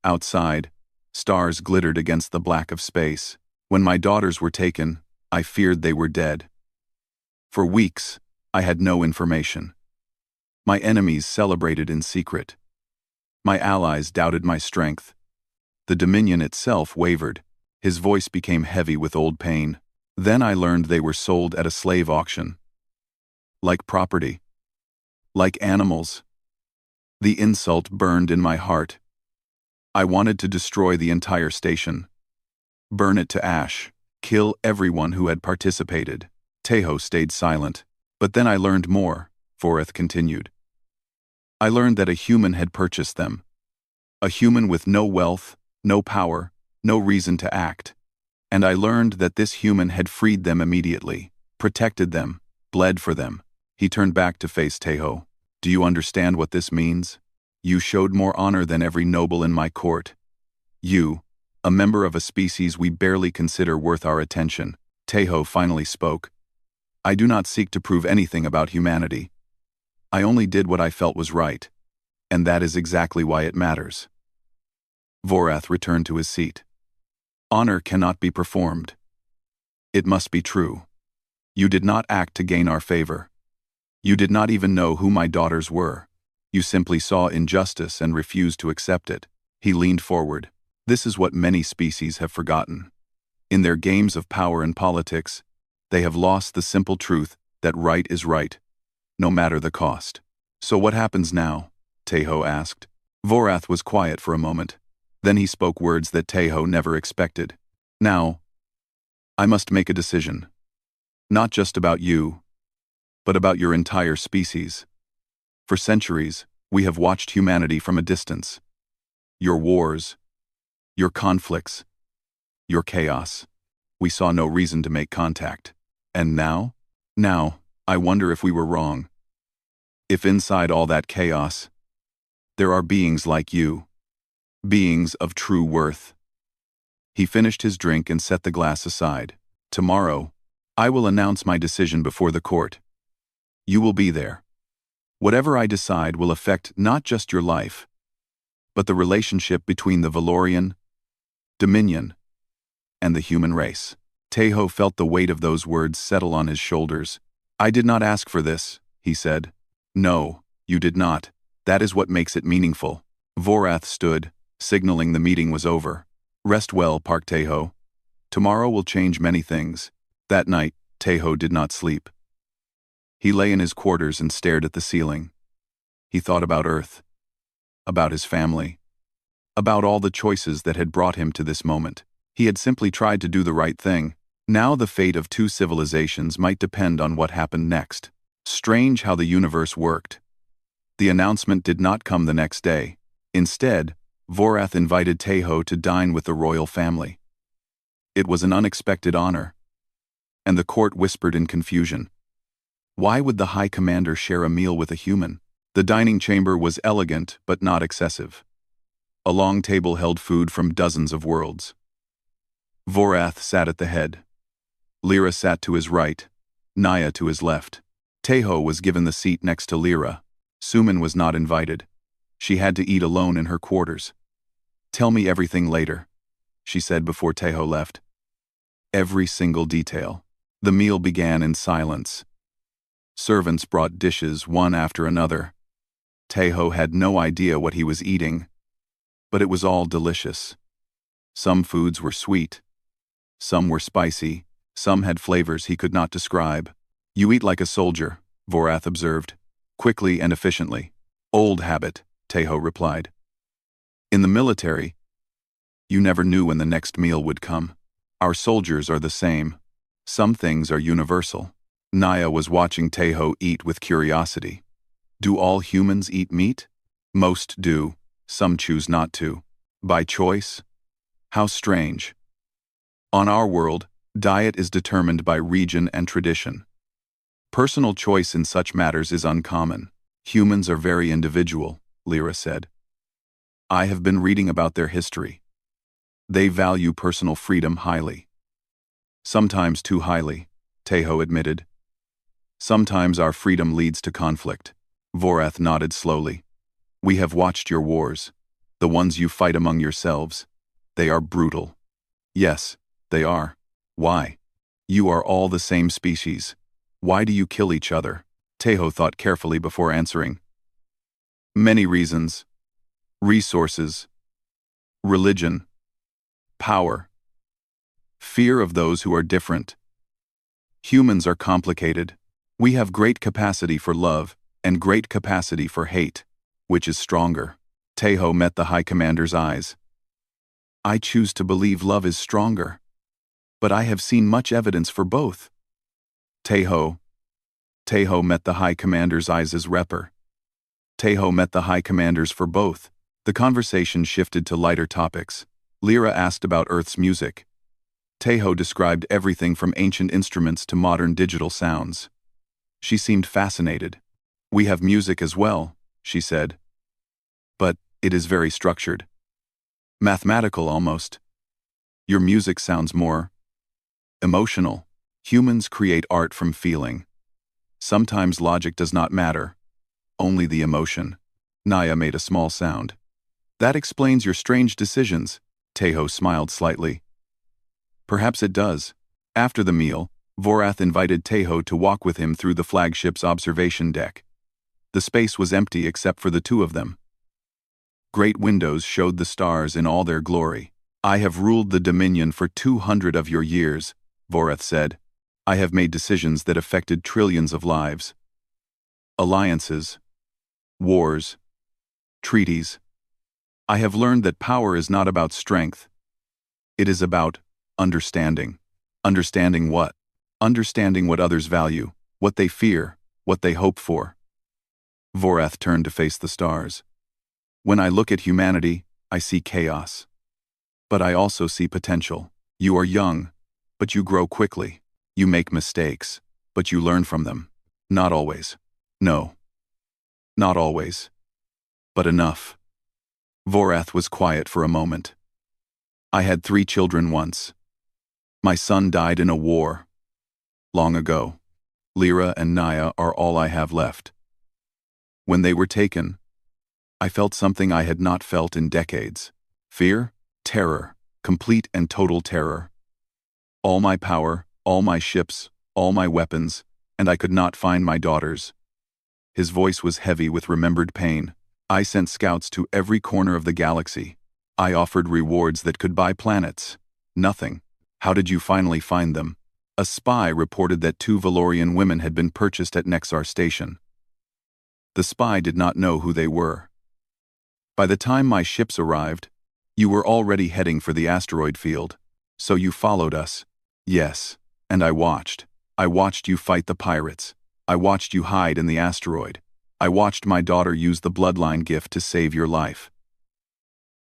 Outside, stars glittered against the black of space. When my daughters were taken, I feared they were dead. For weeks, I had no information. My enemies celebrated in secret. My allies doubted my strength. The Dominion itself wavered. His voice became heavy with old pain. Then I learned they were sold at a slave auction. Like property. Like animals. The insult burned in my heart. I wanted to destroy the entire station. Burn it to ash. Kill everyone who had participated. Teho stayed silent. But then I learned more, Vorath continued. I learned that a human had purchased them. A human with no wealth, no power, no reason to act. And I learned that this human had freed them immediately, protected them, bled for them. He turned back to face Teho. Do you understand what this means? You showed more honor than every noble in my court. You, a member of a species we barely consider worth our attention. Teho finally spoke. I do not seek to prove anything about humanity. I only did what I felt was right. And that is exactly why it matters. Vorath returned to his seat. Honor cannot be performed. It must be true. You did not act to gain our favor. You did not even know who my daughters were. You simply saw injustice and refused to accept it. He leaned forward. This is what many species have forgotten. In their games of power and politics, they have lost the simple truth that right is right, no matter the cost. So what happens now? Teho asked. Vorath was quiet for a moment. Then he spoke words that Teho never expected. Now, I must make a decision. Not just about you, but about your entire species. For centuries, we have watched humanity from a distance. Your wars, your conflicts, your chaos. We saw no reason to make contact. And now? Now, I wonder if we were wrong. If inside all that chaos, there are beings like you. Beings of true worth. He finished his drink and set the glass aside. Tomorrow, I will announce my decision before the court. You will be there. Whatever I decide will affect not just your life, but the relationship between the Valorian, Dominion, and the human race. Teho felt the weight of those words settle on his shoulders. I did not ask for this, he said. No, you did not. That is what makes it meaningful. Vorath stood, signaling the meeting was over. Rest well, Park Teho. Tomorrow will change many things. That night, Teho did not sleep. He lay in his quarters and stared at the ceiling. He thought about Earth, about his family, about all the choices that had brought him to this moment. He had simply tried to do the right thing. Now the fate of two civilizations might depend on what happened next. Strange how the universe worked. The announcement did not come the next day. Instead, Vorath invited Teho to dine with the royal family. It was an unexpected honor. And the court whispered in confusion. Why would the High Commander share a meal with a human? The dining chamber was elegant but not excessive. A long table held food from dozens of worlds. Vorath sat at the head. Lyra sat to his right, Naya to his left. Teho was given the seat next to Lyra. Suman was not invited. She had to eat alone in her quarters. Tell me everything later, she said before Teho left. Every single detail. The meal began in silence. Servants brought dishes one after another. Teho had no idea what he was eating, but it was all delicious. Some foods were sweet, some were spicy, some had flavors he could not describe. You eat like a soldier, Vorath observed, quickly and efficiently. Old habit, Teho replied. In the military, you never knew when the next meal would come. Our soldiers are the same. Some things are universal. Naya was watching Teho eat with curiosity. Do all humans eat meat? Most do, some choose not to. By choice? How strange. On our world, diet is determined by region and tradition. Personal choice in such matters is uncommon. Humans are very individual, Lyra said. I have been reading about their history. They value personal freedom highly. Sometimes too highly, Teho admitted. Sometimes our freedom leads to conflict. Vorath nodded slowly. We have watched your wars. The ones you fight among yourselves. They are brutal. Yes, they are. Why? You are all the same species. Why do you kill each other? Teho thought carefully before answering. Many reasons. Resources. Religion. Power. Fear of those who are different. Humans are complicated. We have great capacity for love and great capacity for hate. Which is stronger? Teho met the High Commander's eyes. I choose to believe love is stronger. But I have seen much evidence for both. Teho met the High Commander's eyes as Repper. Teho met the High Commanders for both. The conversation shifted to lighter topics. Lyra asked about Earth's music. Teho described everything from ancient instruments to modern digital sounds. She seemed fascinated. We have music as well, she said. But it is very structured. Mathematical almost. Your music sounds more emotional. Humans create art from feeling. Sometimes logic does not matter. Only the emotion. Naya made a small sound. That explains your strange decisions, Teho smiled slightly. Perhaps it does. After the meal, Vorath invited Teho to walk with him through the flagship's observation deck. The space was empty except for the two of them. Great windows showed the stars in all their glory. I have ruled the Dominion for 200 of your years, Vorath said. I have made decisions that affected trillions of lives. Alliances. Wars. Treaties. I have learned that power is not about strength. It is about understanding. Understanding what? Understanding what others value, what they fear, what they hope for. Vorath turned to face the stars. When I look at humanity, I see chaos. But I also see potential. You are young, but you grow quickly. You make mistakes, but you learn from them. Not always. No. Not always. But enough. Vorath was quiet for a moment. I had 3 children once. My son died in a war. Long ago. Lyra and Naya are all I have left. When they were taken, I felt something I had not felt in decades. Fear, terror, complete and total terror. All my power, all my ships, all my weapons, and I could not find my daughters. His voice was heavy with remembered pain. I sent scouts to every corner of the galaxy. I offered rewards that could buy planets. Nothing. How did you finally find them? A spy reported that 2 Valorian women had been purchased at Nexar Station. The spy did not know who they were. By the time my ships arrived, you were already heading for the asteroid field. So you followed us. Yes, and I watched. I watched you fight the pirates. I watched you hide in the asteroid. I watched my daughter use the bloodline gift to save your life.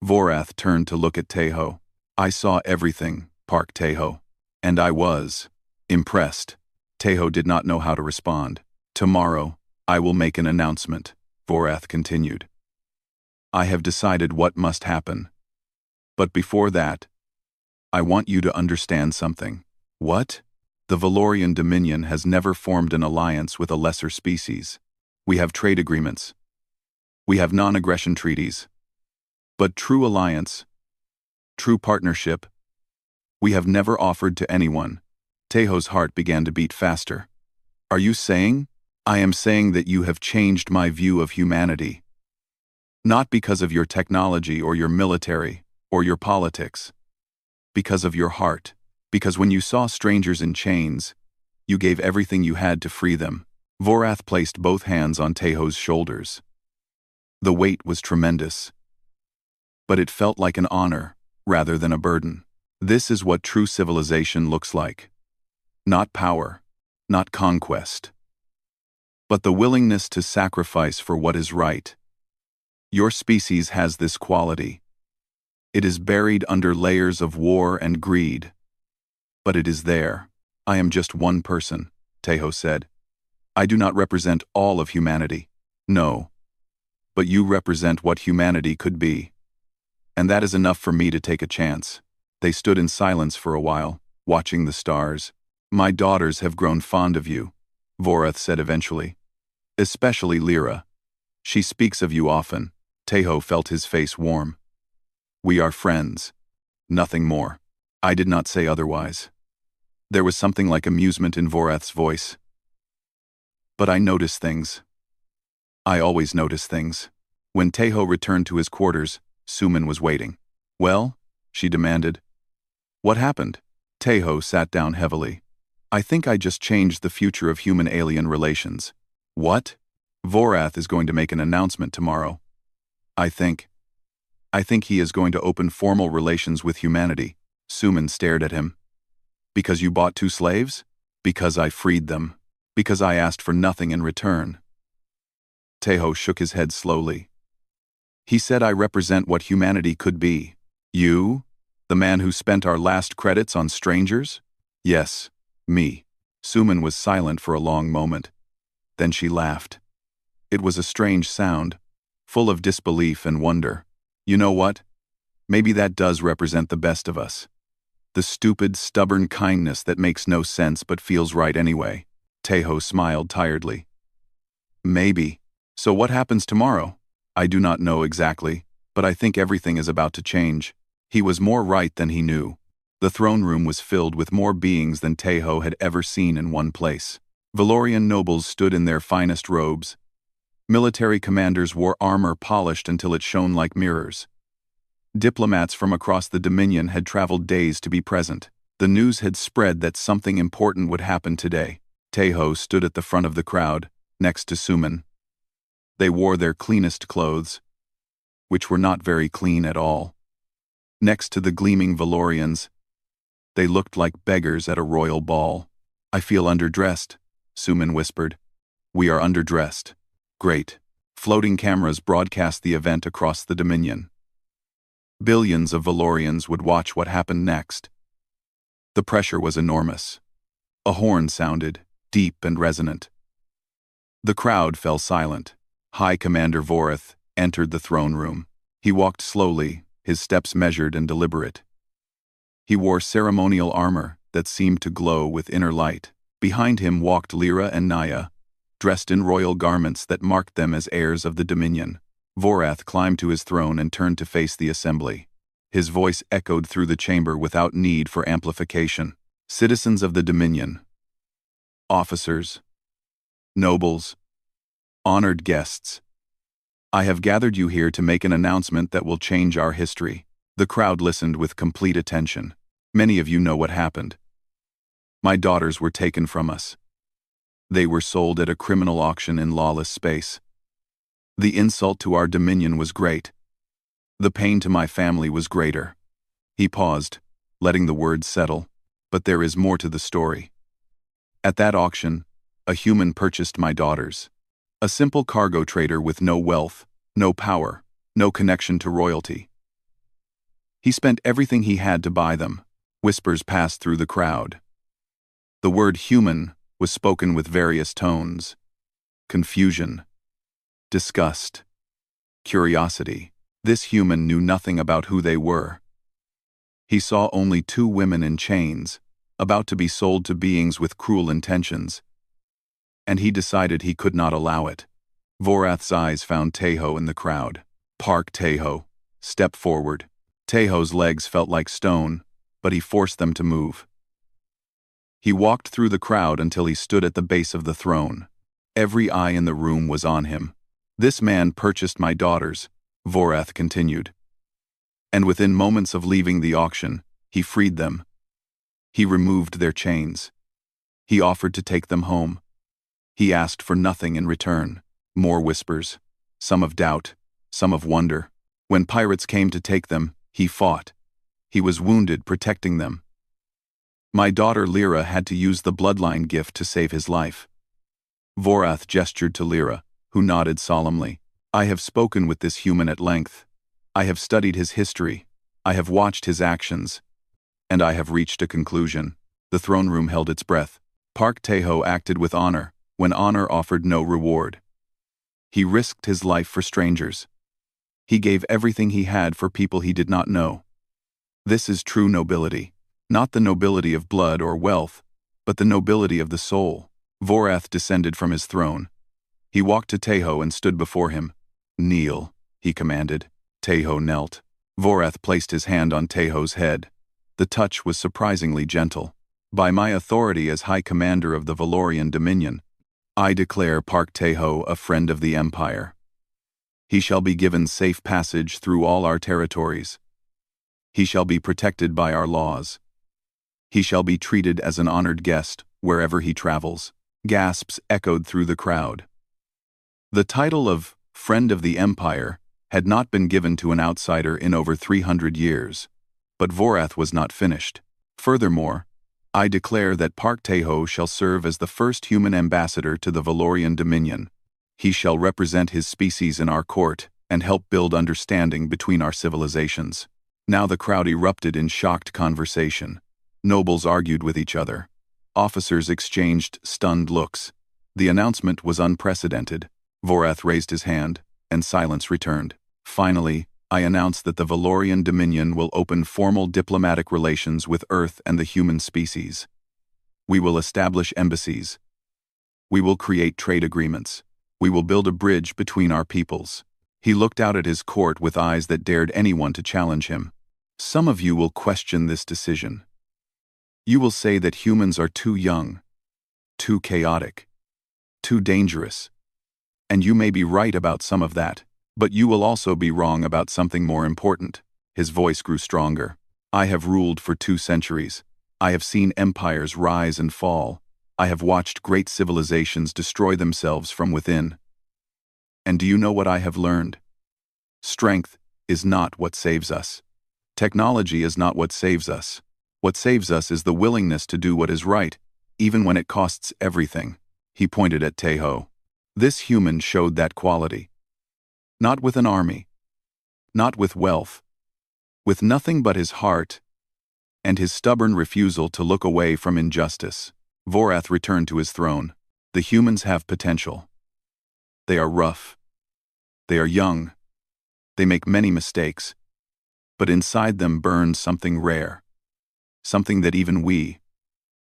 Vorath turned to look at Teho. I saw everything, Park Teho. And I was impressed. Teho did not know how to respond. Tomorrow, I will make an announcement, Vorath continued. I have decided what must happen. But before that, I want you to understand something. What? The Valorian Dominion has never formed an alliance with a lesser species. We have trade agreements. We have non-aggression treaties. But true alliance, True partnership we have never offered to anyone. Tejo's heart began to beat faster. Are you saying? I am saying that you have changed my view of humanity. Not because of your technology or your military or your politics. Because of your heart. Because when you saw strangers in chains, you gave everything you had to free them. Vorath placed both hands on Tejo's shoulders. The weight was tremendous. But it felt like an honor, rather than a burden. This is what true civilization looks like. Not power, not conquest, but the willingness to sacrifice for what is right. Your species has this quality. It is buried under layers of war and greed. But it is there. I am just one person, Tejo said. I do not represent all of humanity. No. But you represent what humanity could be. And that is enough for me to take a chance. They stood in silence for a while, watching the stars. My daughters have grown fond of you, Vorath said eventually. Especially Lyra. She speaks of you often. Tejo felt his face warm. We are friends. Nothing more. I did not say otherwise. There was something like amusement in Vorath's voice. But I notice things. I always notice things. When Tejo returned to his quarters, Suman was waiting. Well? She demanded. What happened? Tejo sat down heavily. I think I just changed the future of human-alien relations. What? Vorath is going to make an announcement tomorrow. I think he is going to open formal relations with humanity. Suman stared at him. Because you bought 2 slaves? Because I freed them. Because I asked for nothing in return. Tejo shook his head slowly. He said I represent what humanity could be. You? The man who spent our last credits on strangers? Yes, me. Suman was silent for a long moment. Then she laughed. It was a strange sound, full of disbelief and wonder. You know what? Maybe that does represent the best of us. The stupid, stubborn kindness that makes no sense but feels right anyway. Tejo smiled tiredly. Maybe. So what happens tomorrow? I do not know exactly, but I think everything is about to change. He was more right than he knew. The throne room was filled with more beings than Tejo had ever seen in one place. Valorian nobles stood in their finest robes. Military commanders wore armor polished until it shone like mirrors. Diplomats from across the Dominion had traveled days to be present. The news had spread that something important would happen today. Tejo stood at the front of the crowd, next to Suman. They wore their cleanest clothes, which were not very clean at all. Next to the gleaming Valorians, they looked like beggars at a royal ball. I feel underdressed, Suman whispered. We are underdressed. Great. Floating cameras broadcast the event across the Dominion. Billions of Valorians would watch what happened next. The pressure was enormous. A horn sounded, deep and resonant. The crowd fell silent. High Commander Vorath entered the throne room. He walked slowly, his steps measured and deliberate. He wore ceremonial armor that seemed to glow with inner light. Behind him walked Lyra and Naya, dressed in royal garments that marked them as heirs of the Dominion. Vorath climbed to his throne and turned to face the assembly. His voice echoed through the chamber without need for amplification. Citizens of the Dominion, officers, nobles, honored guests, I have gathered you here to make an announcement that will change our history. The crowd listened with complete attention. Many of you know what happened. My daughters were taken from us. They were sold at a criminal auction in lawless space. The insult to our Dominion was great. The pain to my family was greater. He paused, letting the words settle. But there is more to the story. At that auction, a human purchased my daughters. A simple cargo trader with no wealth, no power, no connection to royalty. He spent everything he had to buy them. Whispers passed through the crowd. The word human was spoken with various tones. Confusion, disgust, curiosity. This human knew nothing about who they were. He saw only 2 women in chains, about to be sold to beings with cruel intentions. And he decided he could not allow it. Vorath's eyes found Tejo in the crowd. Park Tejo. Step forward. Teho's legs felt like stone, but he forced them to move. He walked through the crowd until he stood at the base of the throne. Every eye in the room was on him. "This man purchased my daughters," Vorath continued. "And within moments of leaving the auction, he freed them. He removed their chains. He offered to take them home. He asked for nothing in return." More whispers, some of doubt, some of wonder. "When pirates came to take them, he fought. He was wounded protecting them. My daughter Lyra had to use the bloodline gift to save his life." Vorath gestured to Lyra, who nodded solemnly. "I have spoken with this human at length. I have studied his history. I have watched his actions. And I have reached a conclusion." The throne room held its breath. Park Teho acted with honor, when honor offered no reward. He risked his life for strangers. He gave everything he had for people he did not know. This is true nobility. Not the nobility of blood or wealth, but the nobility of the soul. Vorath descended from his throne. He walked to Teho and stood before him. "Kneel," he commanded. Teho knelt. Vorath placed his hand on Teho's head. The touch was surprisingly gentle. "By my authority as High Commander of the Valorian Dominion, I declare Park Teho a friend of the Empire. He shall be given safe passage through all our territories. He shall be protected by our laws. He shall be treated as an honored guest wherever he travels." Gasps echoed through the crowd. The title of Friend of the Empire had not been given to an outsider in over 300 years. But Vorath was not finished. "Furthermore, I declare that Park Teho shall serve as the first human ambassador to the Valorian Dominion. He shall represent his species in our court and help build understanding between our civilizations." Now the crowd erupted in shocked conversation. Nobles argued with each other. Officers exchanged stunned looks. The announcement was unprecedented. Vorath raised his hand, and silence returned. "Finally, I announce that the Valorian Dominion will open formal diplomatic relations with Earth and the human species. We will establish embassies. We will create trade agreements. We will build a bridge between our peoples." He looked out at his court with eyes that dared anyone to challenge him. "Some of you will question this decision. You will say that humans are too young, too chaotic, too dangerous. And you may be right about some of that, but you will also be wrong about something more important." His voice grew stronger. "I have ruled for 2 centuries. I have seen empires rise and fall. I have watched great civilizations destroy themselves from within. And do you know what I have learned? Strength is not what saves us. Technology is not what saves us. What saves us is the willingness to do what is right, even when it costs everything." He pointed at Teho. This human showed that quality. Not with an army. Not with wealth. With nothing but his heart and his stubborn refusal to look away from injustice. Vorath returned to his throne. "The humans have potential. They are rough. They are young. They make many mistakes. But inside them burns something rare. Something that even we,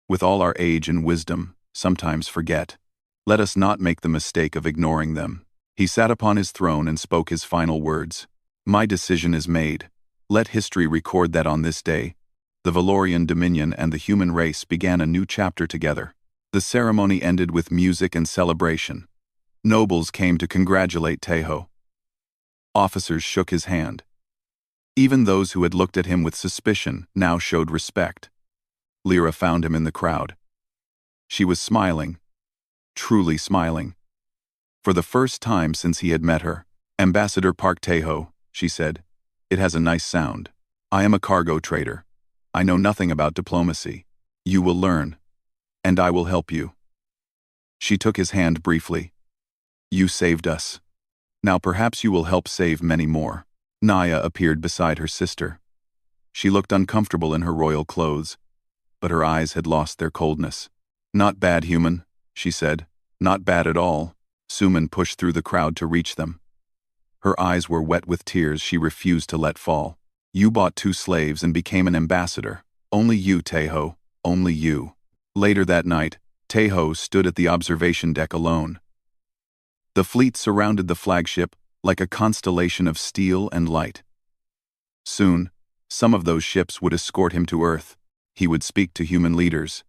with all our age and wisdom, sometimes forget. Let us not make the mistake of ignoring them." He sat upon his throne and spoke his final words. "My decision is made. Let history record that on this day, the Valorian Dominion and the human race began a new chapter together." The ceremony ended with music and celebration. Nobles came to congratulate Teho. Officers shook his hand. Even those who had looked at him with suspicion now showed respect. Lyra found him in the crowd. She was smiling, truly smiling. For the first time since he had met her. "Ambassador Park Teho," she said. "It has a nice sound. I am a cargo trader. I know nothing about diplomacy. You will learn, and I will help you." She took his hand briefly. "You saved us. Now perhaps you will help save many more." Naya appeared beside her sister. She looked uncomfortable in her royal clothes, but her eyes had lost their coldness. "Not bad, human," she said. "Not bad at all." Suman pushed through the crowd to reach them. Her eyes were wet with tears she refused to let fall. "You bought 2 slaves and became an ambassador. Only you, Teho, only you." Later that night, Teho stood at the observation deck alone. The fleet surrounded the flagship like a constellation of steel and light. Soon, Some of those ships would escort him to Earth. He would speak to human leaders.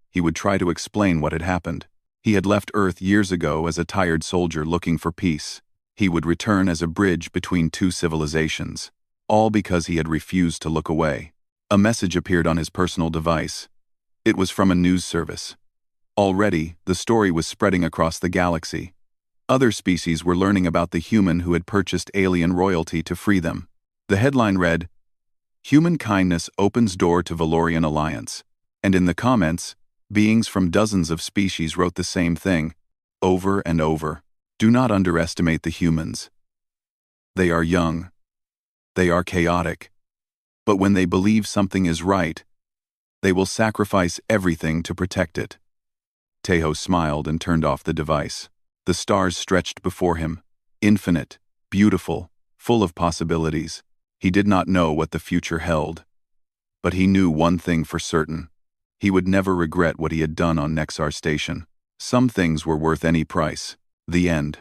He would try to explain what had happened. He had left Earth years ago as a tired soldier looking for peace. He would return as a bridge between two civilizations, all because he had refused to look away. A message appeared on his personal device. It was from a news service. Already, the story was spreading across the galaxy. Other species were learning about the human who had purchased alien royalty to free them. The headline read, "Human kindness opens door to Valorian alliance." And in the comments, beings from dozens of species wrote the same thing, over and over. Do not underestimate the humans. They are young. They are chaotic. But when they believe something is right, they will sacrifice everything to protect it. Tejo smiled and turned off the device. The stars stretched before him, infinite, beautiful, full of possibilities. He did not know what the future held. But he knew one thing for certain. He would never regret what he had done on Nexar Station. Some things were worth any price. The end.